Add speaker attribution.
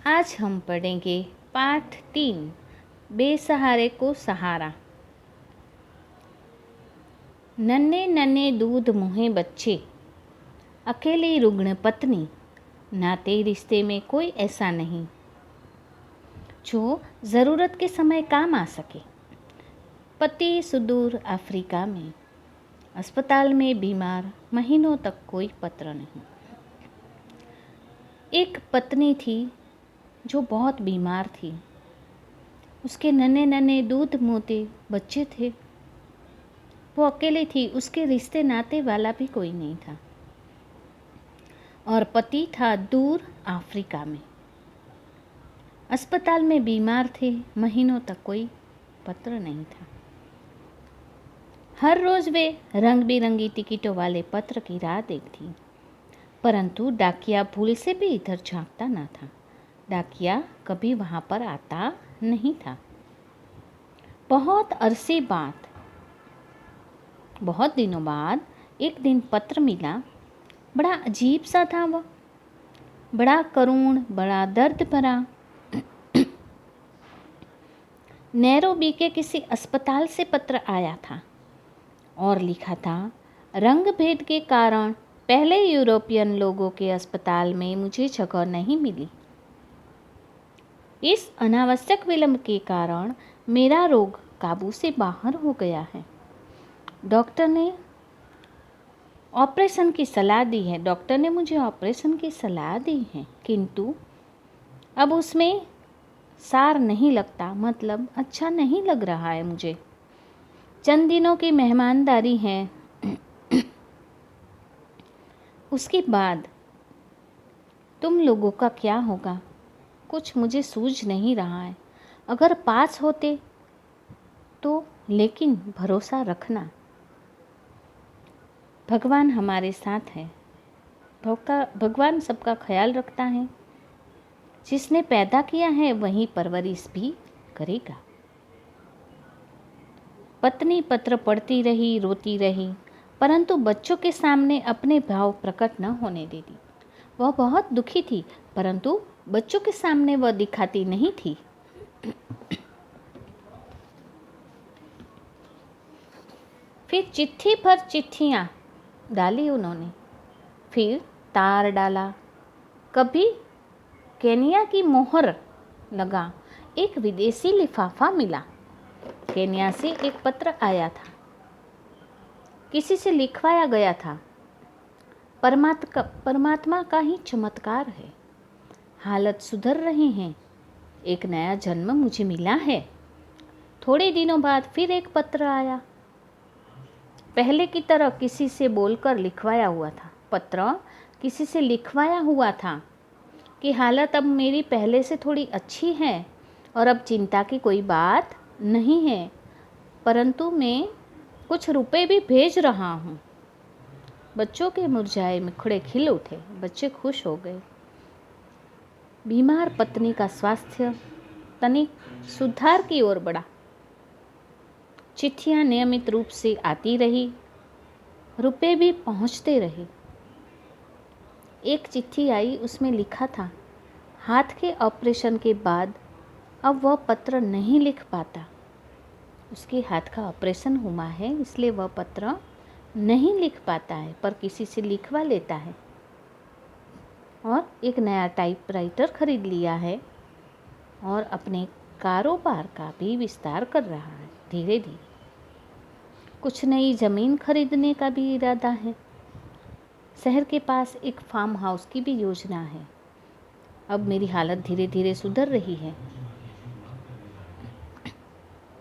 Speaker 1: आज हम पढ़ेंगे पाठ 3 बेसहारे को सहारा। नन्हे नन्हे दूध मुहे बच्चे, अकेली रुग्ण पत्नी, नाते रिश्ते में कोई ऐसा नहीं जो ज़रूरत के समय काम आ सके। पति सुदूर अफ्रीका में, अस्पताल में बीमार, महीनों तक कोई पत्र नहीं। एक पत्नी थी जो बहुत बीमार थी। उसके नन्हे नन्हे दूध मोते बच्चे थे। वो अकेली थी, उसके रिश्ते नाते वाला भी कोई नहीं था। और पति था दूर अफ्रीका में, अस्पताल में बीमार थे, महीनों तक कोई पत्र नहीं था। हर रोज़ वे रंग बिरंगी टिकटों वाले पत्र की राह देखती, परंतु डाकिया भूल से भी इधर झांकता न था। डाकिया कभी वहाँ पर आता नहीं था। बहुत अरसे बाद, बहुत दिनों बाद एक दिन पत्र मिला। बड़ा अजीब सा था वह, बड़ा करुण, बड़ा दर्द भरा। नैरोबी के किसी अस्पताल से पत्र आया था और लिखा था, रंग भेद के कारण पहले यूरोपियन लोगों के अस्पताल में मुझे जगह नहीं मिली। इस अनावश्यक विलंब के कारण मेरा रोग काबू से बाहर हो गया है। डॉक्टर ने ऑपरेशन की सलाह दी है। डॉक्टर ने मुझे ऑपरेशन की सलाह दी है, किंतु अब उसमें सार नहीं लगता, मतलब अच्छा नहीं लग रहा है मुझे। चंद दिनों की मेहमानदारी है, उसके बाद तुम लोगों का क्या होगा, कुछ मुझे सूझ नहीं रहा है। अगर पास होते तो, लेकिन भरोसा रखना, भगवान हमारे साथ है। भगवान सबका ख्याल रखता है। जिसने पैदा किया है वही परवरिश भी करेगा। पत्नी पत्र पढ़ती रही, रोती रही, परंतु बच्चों के सामने अपने भाव प्रकट न होने देती। वह बहुत दुखी थी, परंतु बच्चों के सामने वह दिखाती नहीं थी। फिर चिट्ठी पर चिट्ठियाँ डाली उन्होंने, फिर तार डाला। कभी केनिया की मोहर लगा, एक विदेशी लिफाफा मिला। केनिया से एक पत्र आया था, किसी से लिखवाया गया था। परमात्मा का ही चमत्कार है। हालत सुधर रही हैं, एक नया जन्म मुझे मिला है। थोड़े दिनों बाद फिर एक पत्र आया, पहले की तरह किसी से बोलकर लिखवाया हुआ था। पत्र किसी से लिखवाया हुआ था कि हालत अब मेरी पहले से थोड़ी अच्छी है और अब चिंता की कोई बात नहीं है, परंतु मैं कुछ रुपए भी भेज रहा हूँ। बच्चों के मुरझाए मुखड़े खिल उठे, बच्चे खुश हो गए। बीमार पत्नी का स्वास्थ्य तनिक सुधार की ओर बढ़ा। चिट्ठियाँ नियमित रूप से आती रही, रुपए भी पहुँचते रहे। एक चिट्ठी आई, उसमें लिखा था, हाथ के ऑपरेशन के बाद अब वह पत्र नहीं लिख पाता। उसके हाथ का ऑपरेशन हुआ है, इसलिए वह पत्र नहीं लिख पाता है, पर किसी से लिखवा लेता है। और एक नया टाइपराइटर खरीद लिया है और अपने कारोबार का भी विस्तार कर रहा है धीरे धीरे। कुछ नई ज़मीन खरीदने का भी इरादा है। शहर के पास एक फार्म हाउस की भी योजना है। अब मेरी हालत धीरे धीरे सुधर रही है।